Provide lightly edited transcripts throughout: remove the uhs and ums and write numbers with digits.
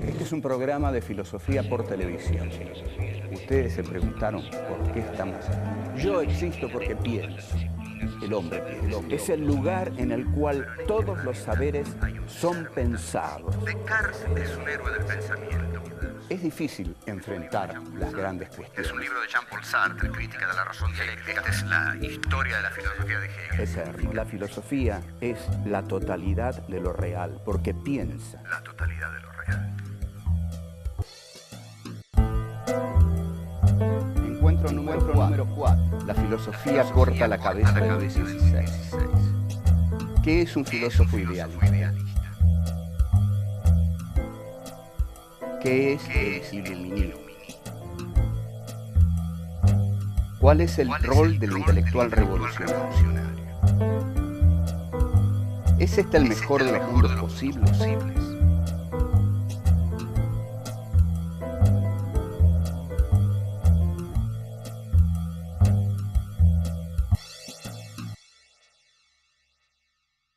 Este es un programa de filosofía por televisión. Ustedes se preguntaron por qué estamos aquí. Yo existo porque pienso. El hombre piensa. Es el lugar en el cual todos los saberes son pensados. Descartes es un héroe del pensamiento. Es difícil enfrentar las grandes cuestiones. Es un libro de Jean-Paul Sartre, Crítica de la razón dialéctica. Esta es la historia de la filosofía de Hegel. Es cierto. La filosofía es la totalidad de lo real, porque piensa. La totalidad de lo real. Encuentro número 4. La filosofía corta la cabeza del 16. ¿Qué es un filósofo idealista? ¿Qué es el iluminismo? ¿Cuál es el rol del intelectual revolucionario? ¿Es este el mejor de los mundos posibles?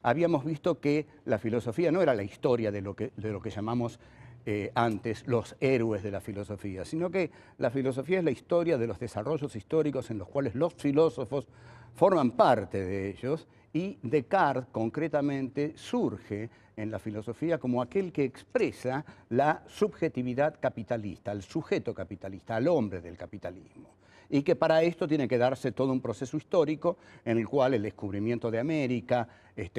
Habíamos visto que la filosofía no era la historia de lo que llamamos antes los héroes de la filosofía, sino que la filosofía es la historia de los desarrollos históricos en los cuales los filósofos forman parte de ellos, y Descartes concretamente surge en la filosofía como aquel que expresa la subjetividad capitalista, al sujeto capitalista, al hombre del capitalismo. Y que para esto tiene que darse todo un proceso histórico en el cual el descubrimiento de América,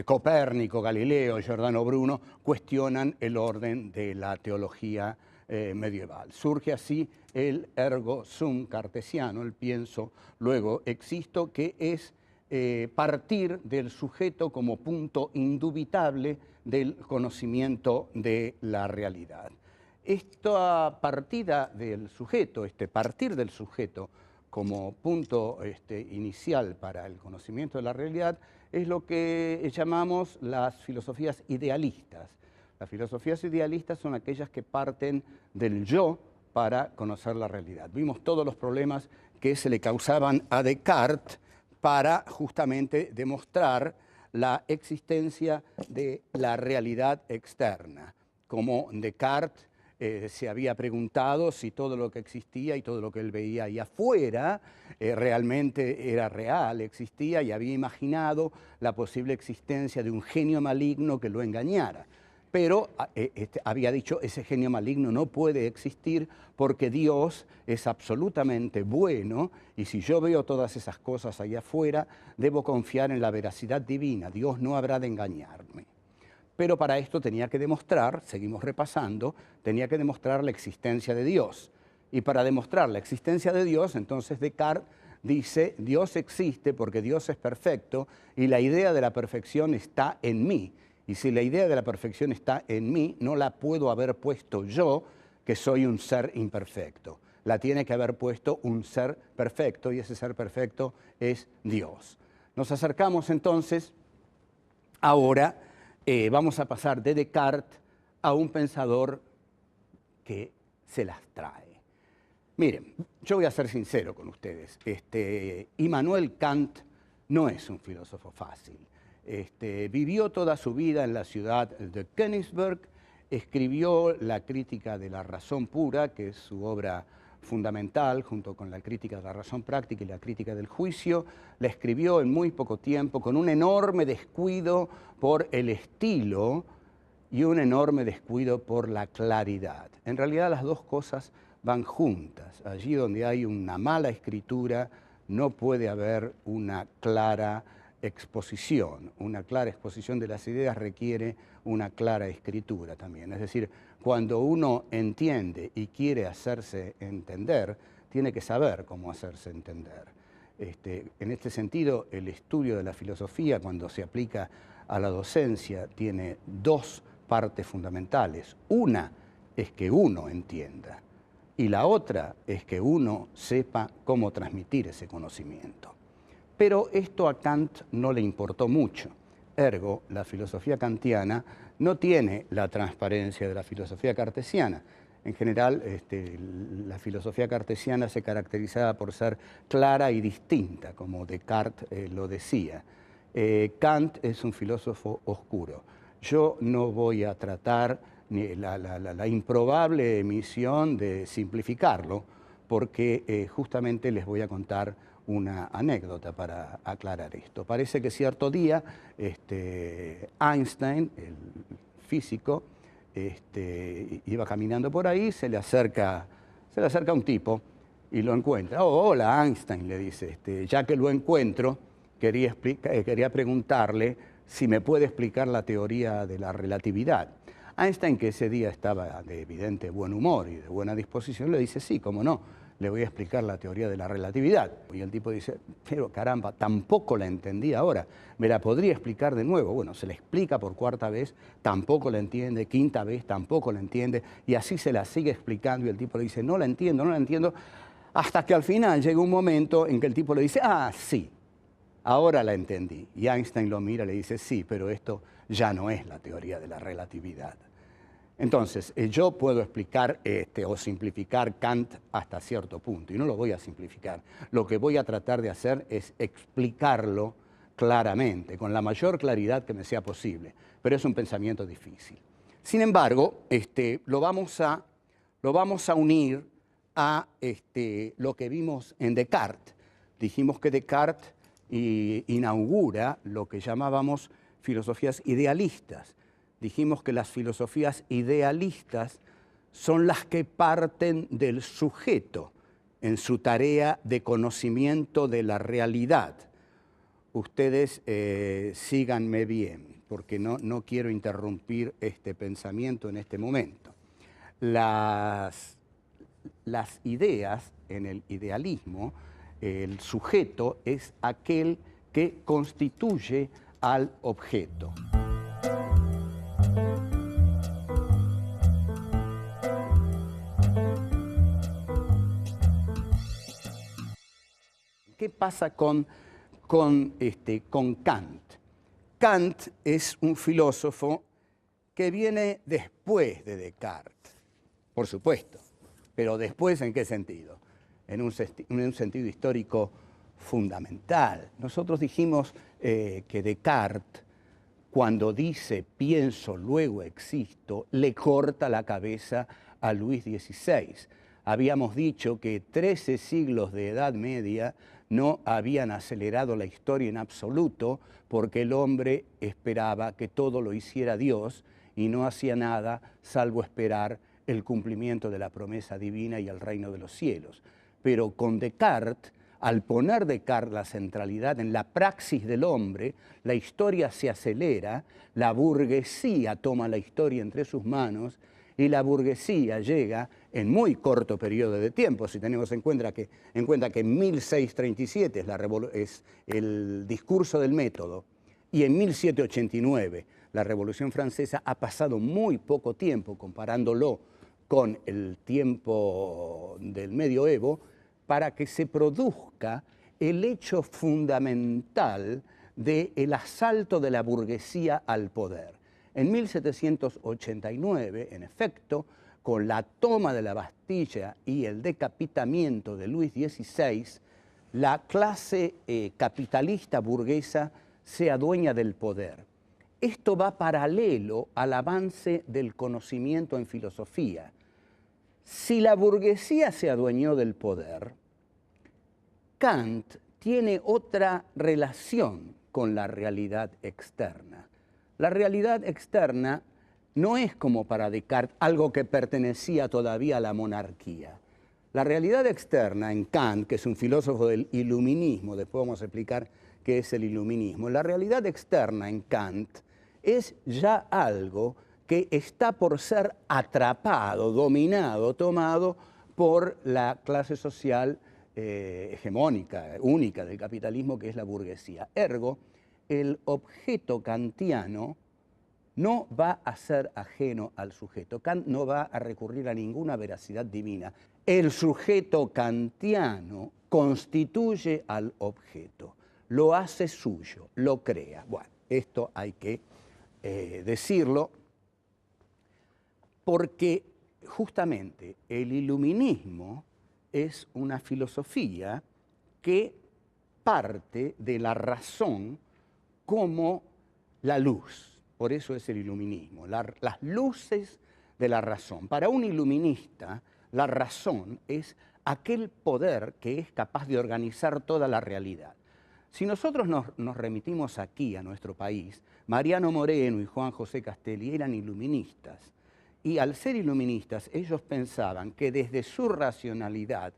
Copérnico, Galileo, Giordano Bruno cuestionan el orden de la teología medieval. Surge así el ergo sum cartesiano, el pienso, luego existo, que es partir del sujeto como punto indubitable del conocimiento de la realidad. Esta partida del sujeto, partir del sujeto como punto inicial para el conocimiento de la realidad, es lo que llamamos las filosofías idealistas. Las filosofías idealistas son aquellas que parten del yo para conocer la realidad. Vimos todos los problemas que se le causaban a Descartes para justamente demostrar la existencia de la realidad externa. Como Descartes se había preguntado si todo lo que existía y todo lo que él veía ahí afuera realmente era real, existía, y había imaginado la posible existencia de un genio maligno que lo engañara. Pero había dicho, ese genio maligno no puede existir porque Dios es absolutamente bueno, y si yo veo todas esas cosas allá afuera, debo confiar en la veracidad divina. Dios no habrá de engañarme. Pero para esto tenía que demostrar, seguimos repasando, tenía que demostrar la existencia de Dios. Y para demostrar la existencia de Dios, entonces Descartes dice, Dios existe porque Dios es perfecto y la idea de la perfección está en mí. Y si la idea de la perfección está en mí, no la puedo haber puesto yo, que soy un ser imperfecto. La tiene que haber puesto un ser perfecto, y ese ser perfecto es Dios. Nos acercamos entonces ahora. Vamos a pasar de Descartes a un pensador que se las trae. Miren, yo voy a ser sincero con ustedes. Immanuel Kant no es un filósofo fácil. Vivió toda su vida en la ciudad de Königsberg, escribió la Crítica de la razón pura, que es su obra fundamental, junto con la Crítica de la razón práctica y la Crítica del juicio. La escribió en muy poco tiempo, con un enorme descuido por el estilo y un enorme descuido por la claridad. En realidad las dos cosas van juntas. Allí donde hay una mala escritura no puede haber una clara exposición. Una clara exposición de las ideas requiere una clara escritura también. Es decir, cuando uno entiende y quiere hacerse entender, tiene que saber cómo hacerse entender. En este sentido, el estudio de la filosofía, cuando se aplica a la docencia, tiene dos partes fundamentales. Una es que uno entienda, y la otra es que uno sepa cómo transmitir ese conocimiento. Pero esto a Kant no le importó mucho. Ergo, la filosofía kantiana no tiene la transparencia de la filosofía cartesiana. En general, la filosofía cartesiana se caracterizaba por ser clara y distinta, como Descartes lo decía. Kant es un filósofo oscuro. Yo no voy a tratar la improbable misión de simplificarlo, porque justamente les voy a contar una anécdota para aclarar esto. Parece que cierto día Einstein, el físico, iba caminando por ahí, se le acerca un tipo y lo encuentra. Oh, hola Einstein, le dice, ya que lo encuentro, quería preguntarle si me puede explicar la teoría de la relatividad. Einstein, que ese día estaba de evidente buen humor y de buena disposición, le dice, sí, cómo no, le voy a explicar la teoría de la relatividad. Y el tipo dice, pero caramba, tampoco la entendí ahora, ¿me la podría explicar de nuevo? Bueno, se la explica por cuarta vez, tampoco la entiende, quinta vez, tampoco la entiende, y así se la sigue explicando y el tipo le dice, no la entiendo, hasta que al final llega un momento en que el tipo le dice, ah, sí, ahora la entendí. Y Einstein lo mira y le dice, sí, pero esto ya no es la teoría de la relatividad. Entonces, yo puedo explicar o simplificar Kant hasta cierto punto, y no lo voy a simplificar. Lo que voy a tratar de hacer es explicarlo claramente, con la mayor claridad que me sea posible, pero es un pensamiento difícil. Sin embargo, lo vamos a unir a lo que vimos en Descartes. Dijimos que Descartes inaugura lo que llamábamos filosofías idealistas. Dijimos que las filosofías idealistas son las que parten del sujeto en su tarea de conocimiento de la realidad. Ustedes síganme bien, porque no quiero interrumpir este pensamiento en este momento. Las ideas en el idealismo, el sujeto es aquel que constituye al objeto. ¿Qué pasa con Kant? Kant es un filósofo que viene después de Descartes, por supuesto, pero después ¿en qué sentido? En un sentido histórico fundamental. Nosotros dijimos que Descartes, cuando dice pienso, luego existo, le corta la cabeza a Luis XVI. Habíamos dicho que 13 siglos de Edad Media no habían acelerado la historia en absoluto porque el hombre esperaba que todo lo hiciera Dios y no hacía nada salvo esperar el cumplimiento de la promesa divina y el reino de los cielos. Pero con Descartes, al poner Descartes la centralidad en la praxis del hombre, la historia se acelera, la burguesía toma la historia entre sus manos y la burguesía llega en muy corto periodo de tiempo, si tenemos en cuenta que en 1637 es el discurso del método y en 1789 la Revolución Francesa, ha pasado muy poco tiempo comparándolo con el tiempo del medioevo para que se produzca el hecho fundamental del asalto de la burguesía al poder. En 1789, en efecto, con la toma de la Bastilla y el decapitamiento de Luis XVI, la clase capitalista burguesa se adueña del poder. Esto va paralelo al avance del conocimiento en filosofía. Si la burguesía se adueñó del poder, Kant tiene otra relación con la realidad externa. La realidad externa no es como para Descartes algo que pertenecía todavía a la monarquía. La realidad externa en Kant, que es un filósofo del iluminismo, después vamos a explicar qué es el iluminismo, la realidad externa en Kant es ya algo que está por ser atrapado, dominado, tomado por la clase social hegemónica, única del capitalismo, que es la burguesía. Ergo, el objeto kantiano no va a ser ajeno al sujeto. Kant no va a recurrir a ninguna veracidad divina. El sujeto kantiano constituye al objeto, lo hace suyo, lo crea. Bueno, esto hay que decirlo porque justamente el iluminismo es una filosofía que parte de la razón como la luz. Por eso es el iluminismo. Las luces de la razón. Para un iluminista, la razón es aquel poder que es capaz de organizar toda la realidad. Si nosotros nos remitimos aquí a nuestro país, Mariano Moreno y Juan José Castelli eran iluministas. Y al ser iluministas, ellos pensaban que desde su racionalidad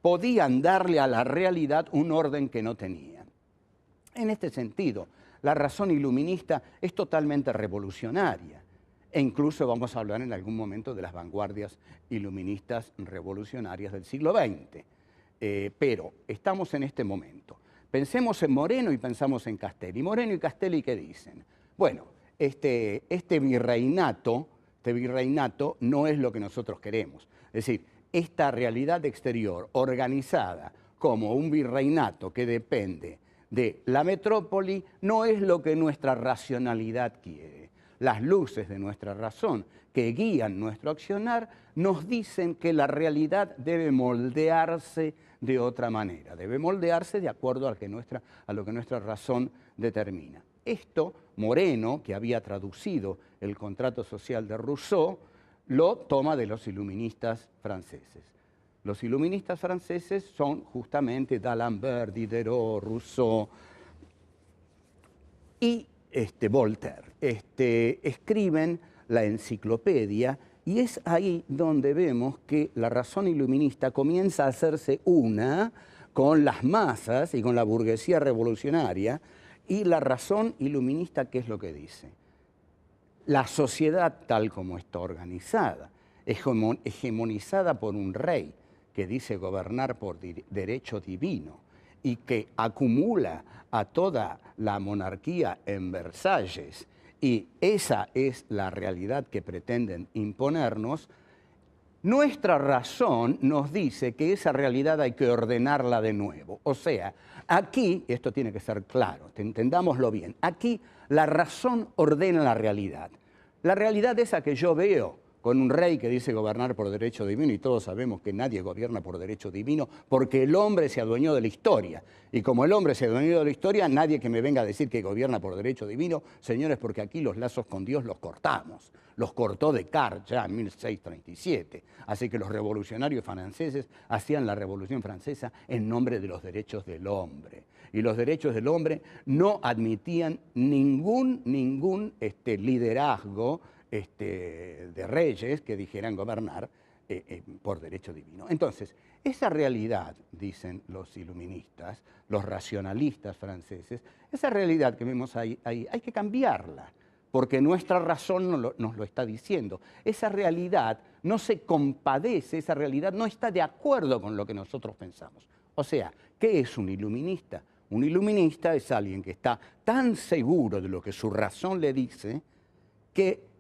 podían darle a la realidad un orden que no tenía. En este sentido, la razón iluminista es totalmente revolucionaria. E incluso vamos a hablar en algún momento de las vanguardias iluministas revolucionarias del siglo XX. Pero estamos en este momento. Pensemos en Moreno y pensamos en Castelli. Moreno y Castelli, ¿qué dicen? Bueno, este virreinato no es lo que nosotros queremos. Es decir, esta realidad exterior organizada como un virreinato que depende de la metrópoli no es lo que nuestra racionalidad quiere. Las luces de nuestra razón que guían nuestro accionar nos dicen que la realidad debe moldearse de otra manera, debe moldearse de acuerdo a lo que nuestra razón determina. Esto, Moreno, que había traducido el contrato social de Rousseau, lo toma de los iluministas franceses. Los iluministas franceses son justamente d'Alembert, Diderot, Rousseau y Voltaire. Escriben la enciclopedia y es ahí donde vemos que la razón iluminista comienza a hacerse una con las masas y con la burguesía revolucionaria. Y la razón iluminista, ¿qué es lo que dice? La sociedad tal como está organizada, hegemonizada por un rey que dice gobernar por derecho divino y que acumula a toda la monarquía en Versalles, y esa es la realidad que pretenden imponernos, nuestra razón nos dice que esa realidad hay que ordenarla de nuevo. O sea, aquí, esto tiene que ser claro, entendámoslo bien, aquí la razón ordena la realidad. La realidad esa que yo veo con un rey que dice gobernar por derecho divino, y todos sabemos que nadie gobierna por derecho divino porque el hombre se adueñó de la historia. Y como el hombre se adueñó de la historia, nadie que me venga a decir que gobierna por derecho divino, señores, porque aquí los lazos con Dios los cortamos. Los cortó Descartes ya en 1637. Así que los revolucionarios franceses hacían la Revolución Francesa en nombre de los derechos del hombre. Y los derechos del hombre no admitían ningún liderazgo de reyes que dijeran gobernar por derecho divino. Entonces, esa realidad, dicen los iluministas, los racionalistas franceses, esa realidad que vemos ahí hay que cambiarla, porque nuestra razón nos lo está diciendo. Esa realidad no se compadece, esa realidad no está de acuerdo con lo que nosotros pensamos. O sea, ¿qué es un iluminista? Un iluminista es alguien que está tan seguro de lo que su razón le dice que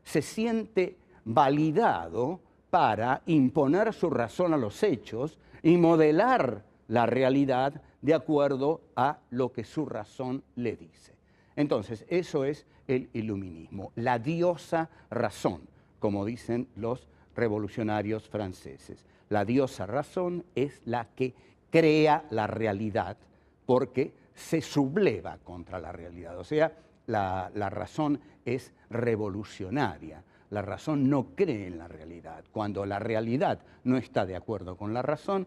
se siente validado para imponer su razón a los hechos y modelar la realidad de acuerdo a lo que su razón le dice. Entonces, eso es el iluminismo, la diosa razón, como dicen los revolucionarios franceses. La diosa razón es la que crea la realidad porque se subleva contra la realidad. O sea, la razón es revolucionaria. La razón no cree en la realidad. Cuando la realidad no está de acuerdo con la razón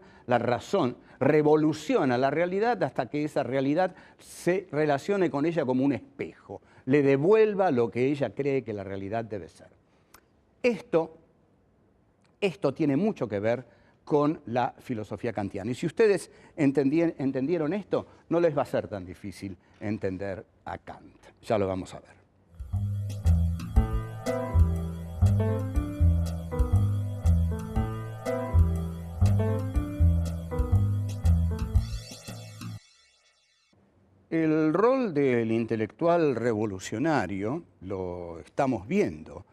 revoluciona la realidad hasta que esa realidad se relacione con ella como un espejo, le devuelva lo que ella cree que la realidad debe ser. Esto tiene mucho que ver con la filosofía kantiana. Y si ustedes entendieron esto, no les va a ser tan difícil entender a Kant. Ya lo vamos a ver. El rol del intelectual revolucionario lo estamos viendo.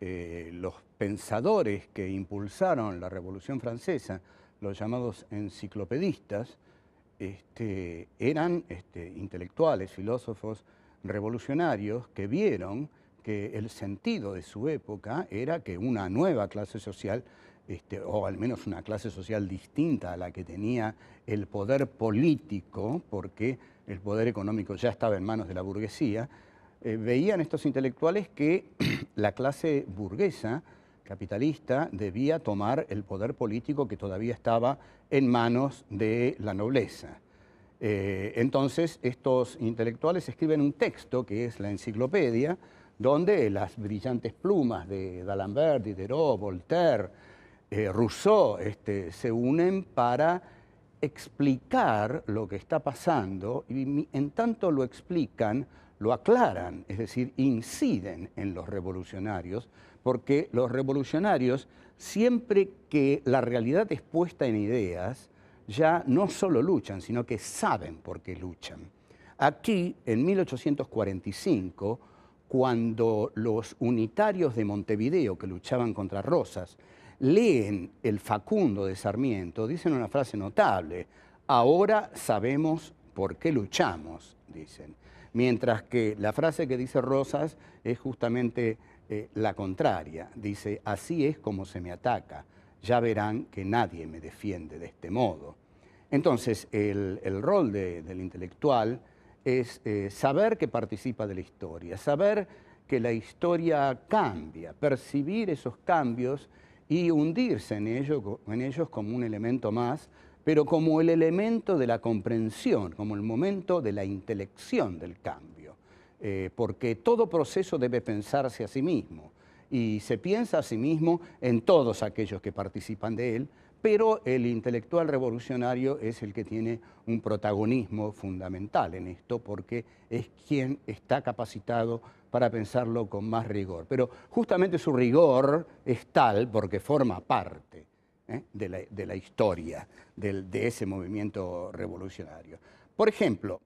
Los pensadores que impulsaron la Revolución Francesa, los llamados enciclopedistas, eran intelectuales, filósofos revolucionarios que vieron que el sentido de su época era que una nueva clase social, o al menos una clase social distinta a la que tenía el poder político, porque el poder económico ya estaba en manos de la burguesía, veían estos intelectuales que la clase burguesa, capitalista, debía tomar el poder político que todavía estaba en manos de la nobleza. Entonces, estos intelectuales escriben un texto, que es la enciclopedia, donde las brillantes plumas de D'Alembert, Diderot, Voltaire, Rousseau, se unen para explicar lo que está pasando y en tanto lo explican, lo aclaran, es decir, inciden en los revolucionarios, porque los revolucionarios, siempre que la realidad es puesta en ideas, ya no solo luchan, sino que saben por qué luchan. Aquí, en 1845, cuando los unitarios de Montevideo, que luchaban contra Rosas, leen el Facundo de Sarmiento, dicen una frase notable: ahora sabemos por qué luchamos, dicen. Mientras que la frase que dice Rosas es justamente la contraria. Dice: así es como se me ataca, ya verán que nadie me defiende de este modo. Entonces, el rol del intelectual es saber que participa de la historia, saber que la historia cambia, percibir esos cambios y hundirse en ellos como un elemento más, pero como el elemento de la comprensión, como el momento de la intelección del cambio. Porque todo proceso debe pensarse a sí mismo, y se piensa a sí mismo en todos aquellos que participan de él, pero el intelectual revolucionario es el que tiene un protagonismo fundamental en esto, porque es quien está capacitado para pensarlo con más rigor. Pero justamente su rigor es tal porque forma parte de la historia de ese movimiento revolucionario. Por ejemplo,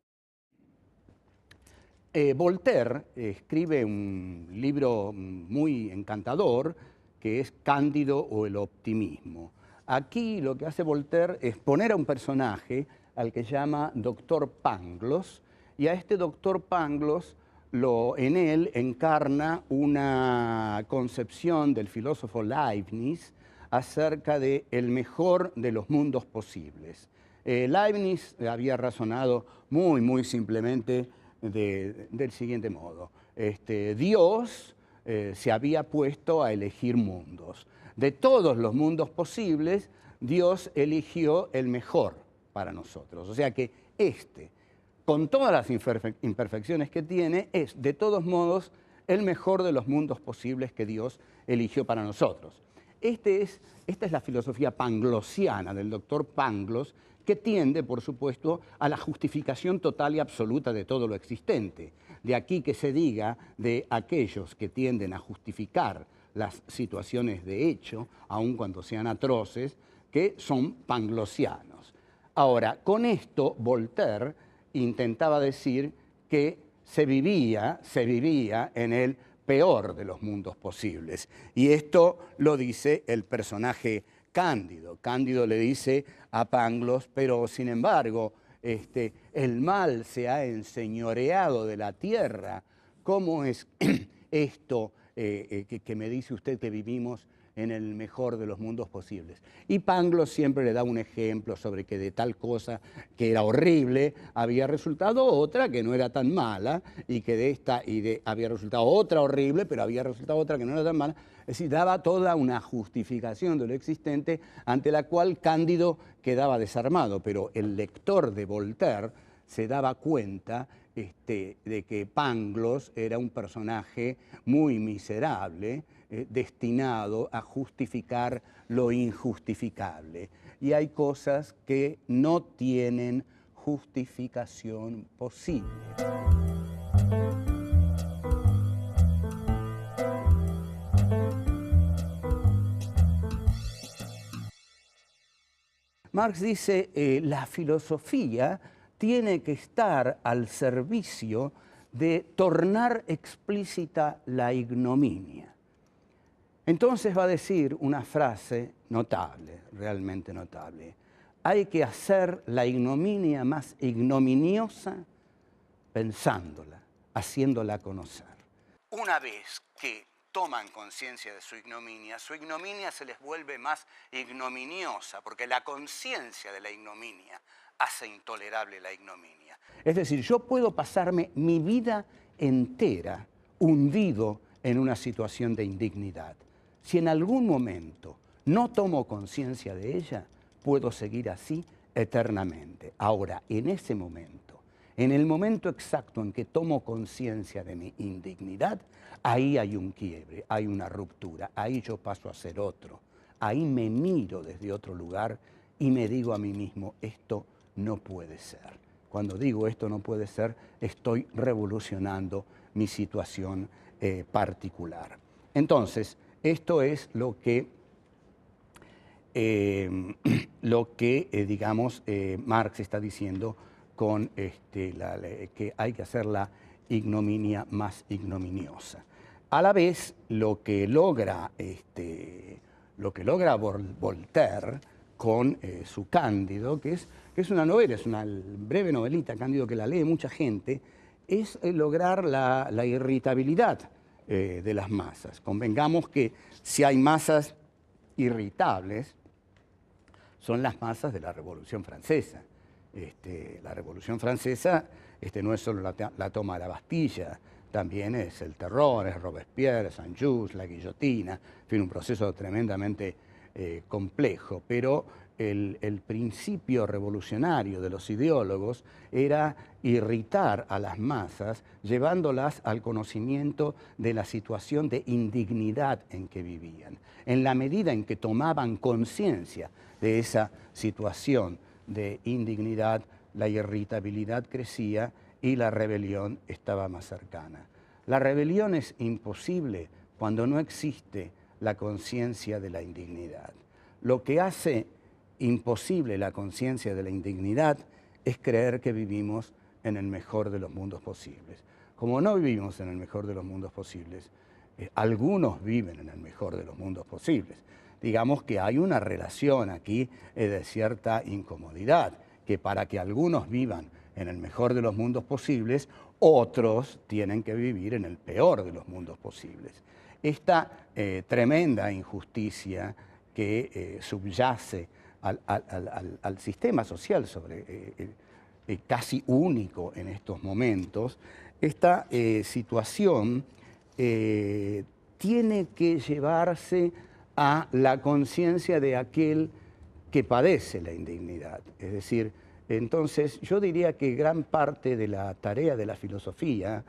Voltaire escribe un libro muy encantador que es Cándido o el optimismo. Aquí lo que hace Voltaire es poner a un personaje al que llama Doctor Pangloss, y a este Doctor Pangloss en él encarna una concepción del filósofo Leibniz acerca de el mejor de los mundos posibles. Leibniz había razonado muy simplemente del siguiente modo. Dios se había puesto a elegir mundos. De todos los mundos posibles, Dios eligió el mejor para nosotros. O sea que con todas las imperfecciones que tiene, es de todos modos el mejor de los mundos posibles que Dios eligió para nosotros. Esta es la filosofía panglossiana del doctor Pangloss, que tiende, por supuesto, a la justificación total y absoluta de todo lo existente. De aquí que se diga de aquellos que tienden a justificar las situaciones de hecho, aun cuando sean atroces, que son panglossianos. Ahora, con esto Voltaire intentaba decir que se vivía en el peor de los mundos posibles. Y esto lo dice el personaje Cándido. Cándido le dice a Pangloss: pero sin embargo, el mal se ha enseñoreado de la tierra. ¿Cómo es esto que me dice usted que vivimos en el mejor de los mundos posibles? Y Pangloss siempre le da un ejemplo sobre que de tal cosa que era horrible había resultado otra que no era tan mala, y que había resultado otra horrible, pero había resultado otra que no era tan mala. Es decir, daba toda una justificación de lo existente, ante la cual Cándido quedaba desarmado, pero el lector de Voltaire se daba cuenta de que Pangloss era un personaje muy miserable, destinado a justificar lo injustificable. Y hay cosas que no tienen justificación posible. Marx dice, la filosofía tiene que estar al servicio de tornar explícita la ignominia. Entonces va a decir una frase notable, realmente notable: hay que hacer la ignominia más ignominiosa pensándola, haciéndola conocer. Una vez que toman conciencia de su ignominia se les vuelve más ignominiosa, porque la conciencia de la ignominia hace intolerable la ignominia. Es decir, yo puedo pasarme mi vida entera hundido en una situación de indignidad. Si en algún momento no tomo conciencia de ella, puedo seguir así eternamente. Ahora, en ese momento, en el momento exacto en que tomo conciencia de mi indignidad, ahí hay un quiebre, hay una ruptura, ahí yo paso a ser otro. Ahí me miro desde otro lugar y me digo a mí mismo, esto no puede ser. Cuando digo esto no puede ser, estoy revolucionando mi situación particular. Entonces, esto es lo que digamos, Marx está diciendo con que hay que hacer la ignominia más ignominiosa. A la vez, lo que logra Voltaire con su Cándido, que es una novela, es una breve novelita, Cándido, que la lee mucha gente, es lograr la irritabilidad de las masas. Convengamos que si hay masas irritables, son las masas de la Revolución Francesa. La Revolución Francesa no es solo la toma de la Bastilla, también es el terror, es Robespierre, Saint-Just, la guillotina, en fin, un proceso tremendamente complejo, pero el principio revolucionario de los ideólogos era irritar a las masas, llevándolas al conocimiento de la situación de indignidad en que vivían. En la medida en que tomaban conciencia de esa situación de indignidad, la irritabilidad crecía y la rebelión estaba más cercana. La rebelión es imposible cuando no existe la conciencia de la indignidad. Lo que hace imposible la conciencia de la indignidad es creer que vivimos en el mejor de los mundos posibles. Como no vivimos en el mejor de los mundos posibles, algunos viven en el mejor de los mundos posibles. Digamos que hay una relación aquí de cierta incomodidad, que para que algunos vivan en el mejor de los mundos posibles, otros tienen que vivir en el peor de los mundos posibles. Esta tremenda injusticia que subyace al sistema social casi único en estos momentos, esta situación tiene que llevarse a la conciencia de aquel que padece la indignidad. Es decir, entonces yo diría que gran parte de la tarea de la filosofía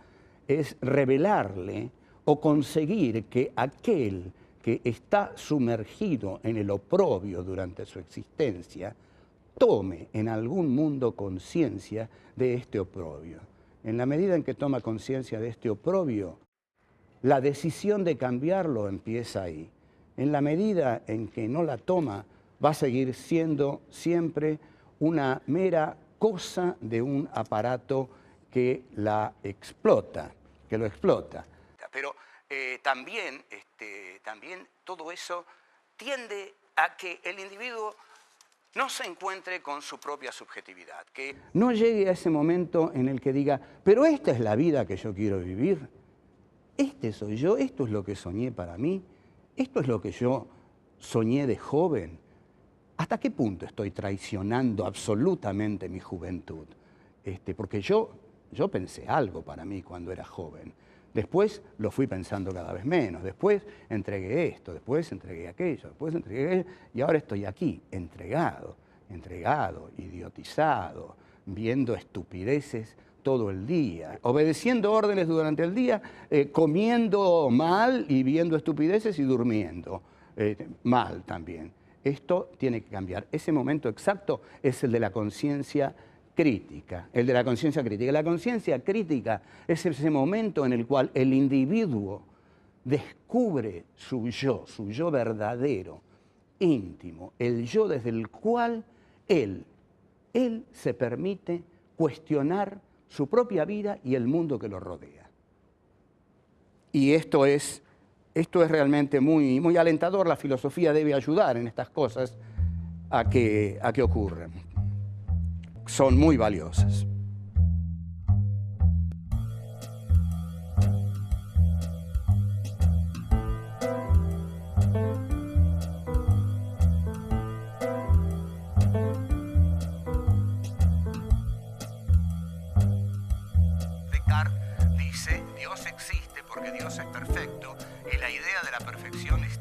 es revelarle o conseguir que aquel que está sumergido en el oprobio durante su existencia, tome en algún mundo conciencia de este oprobio. En la medida en que toma conciencia de este oprobio, la decisión de cambiarlo empieza ahí. En la medida en que no la toma, va a seguir siendo siempre una mera cosa de un aparato que la explota, que lo explota. Pero también todo eso tiende a que el individuo no se encuentre con su propia subjetividad, que no llegue a ese momento en el que diga, pero esta es la vida que yo quiero vivir, este soy yo, esto es lo que soñé para mí, esto es lo que yo soñé de joven. ¿Hasta qué punto estoy traicionando absolutamente mi juventud? Porque yo pensé algo para mí cuando era joven. Después lo fui pensando cada vez menos. Después entregué esto, después entregué aquello, después entregué aquello. Y ahora estoy aquí, entregado, idiotizado, viendo estupideces todo el día, obedeciendo órdenes durante el día, comiendo mal y viendo estupideces y durmiendo mal también. Esto tiene que cambiar. Ese momento exacto es el de la conciencia crítica, el de la conciencia crítica. La conciencia crítica es ese momento en el cual el individuo descubre su yo verdadero, íntimo, el yo desde el cual él se permite cuestionar su propia vida y el mundo que lo rodea. Y esto es realmente muy, muy alentador. La filosofía debe ayudar en estas cosas a que ocurran. Son muy valiosas. Descartes dice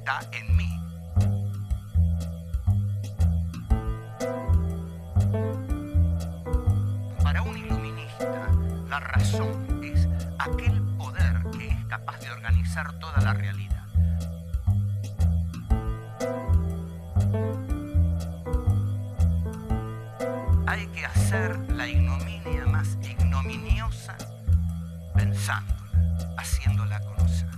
está en mí. Para un iluminista, la razón es aquel poder que es capaz de organizar toda la realidad. Hay que hacer la ignominia más ignominiosa pensándola, haciéndola conocer.